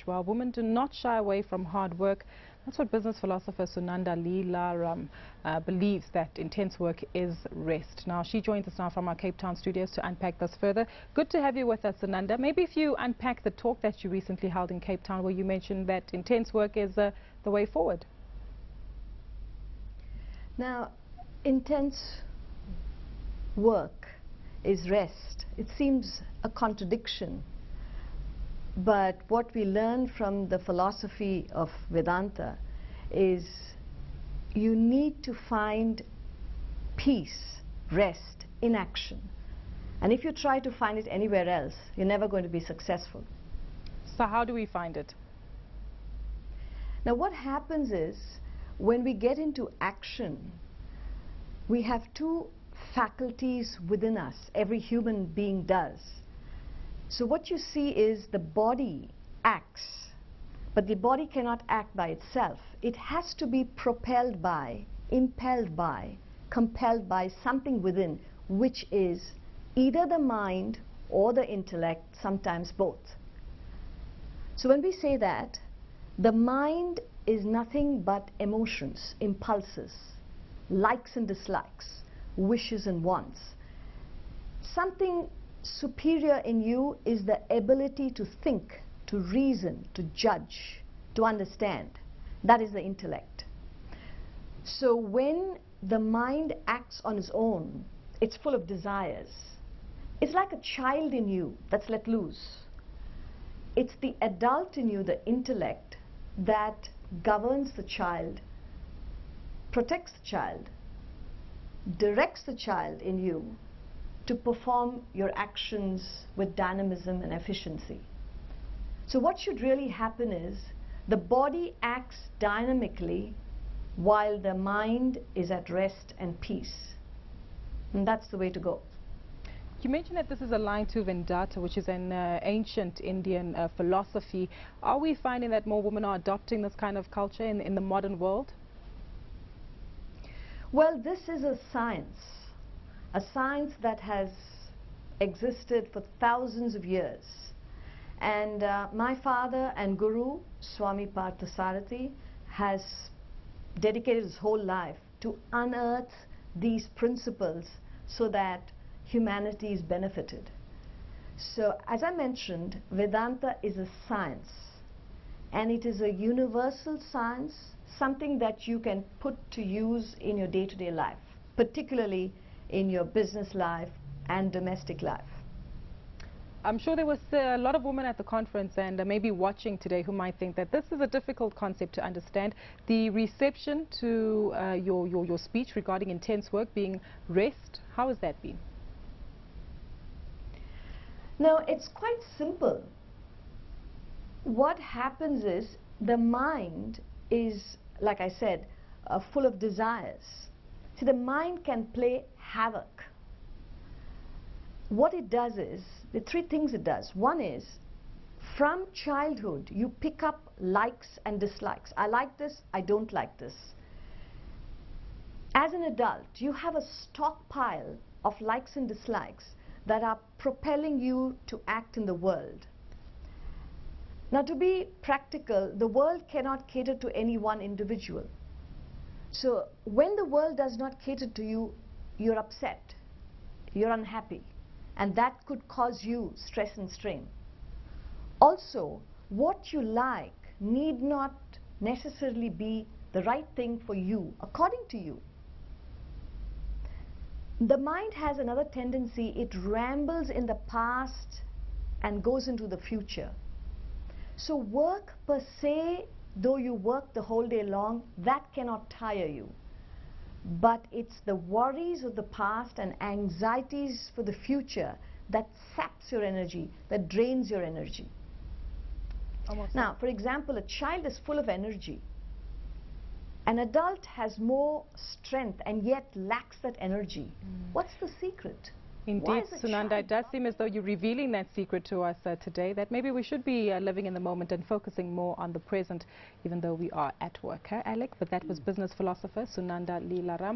while women do not shy away from hard work. That's what business philosopher Sunanda Leelaram believes, that intense work is rest. Now, she joins us now from our Cape Town studios to unpack this further. Good to have you with us, Sunanda. Maybe if you unpack the talk that you recently held in Cape Town, where you mentioned that intense work is the way forward. Now, intense work is rest. It seems a contradiction, but what we learn from the philosophy of Vedanta is you need to find peace, rest, in action. And if you try to find it anywhere else, you're never going to be successful. So how do we find it? Now, what happens is, when we get into action, we have two faculties within us. Every human being does. So what you see is the body acts, but the body cannot act by itself. It has to be propelled by, impelled by, compelled by something within, which is either the mind or the intellect, sometimes both. So when we say that, the mind is nothing but emotions, impulses, likes and dislikes, wishes and wants. Something superior in you is the ability to think, to reason, to judge, to understand. That is the intellect. So when the mind acts on its own, it's full of desires. It's like a child in you that's let loose. It's the adult in you, the intellect, that governs the child, protects the child, directs the child in you to perform your actions with dynamism and efficiency. So what should really happen is the body acts dynamically while the mind is at rest and peace. And that's the way to go. You mentioned that this is aligned to Vedanta, which is an ancient Indian philosophy. Are we finding that more women are adopting this kind of culture in the modern world? Well, this is a science that has existed for thousands of years. And my father and guru, Swami Parthasarathy, has dedicated his whole life to unearth these principles so that humanity is benefited. So, as I mentioned, Vedanta is a science, and it is a universal science, something that you can put to use in your day-to-day life, particularly in your business life and domestic life. I'm sure there was a lot of women at the conference and maybe watching today who might think that this is a difficult concept to understand. The reception to your speech regarding intense work being rest, how has that been? Now, it's quite simple. What happens is the mind is, like I said, full of desires. See, the mind can play havoc. What it does is, the three things it does. One is, from childhood, you pick up likes and dislikes. I like this, I don't like this. As an adult, you have a stockpile of likes and dislikes that are propelling you to act in the world. Now, to be practical, the world cannot cater to any one individual. So when the world does not cater to you, you're upset, you're unhappy, and that could cause you stress and strain. Also, what you like need not necessarily be the right thing for you, according to you. The mind has another tendency. It rambles in the past and goes into the future. So work per se, though you work the whole day long, that cannot tire you. But it's the worries of the past and anxieties for the future that saps your energy, that drains your energy. Now, for example, a child is full of energy. An adult has more strength and yet lacks that energy. What's the secret? Indeed, Sunanda, it does seem as though you're revealing that secret to us today, that maybe we should be living in the moment and focusing more on the present, even though we are at work, Alec? But that was business philosopher Sunanda Leelaram.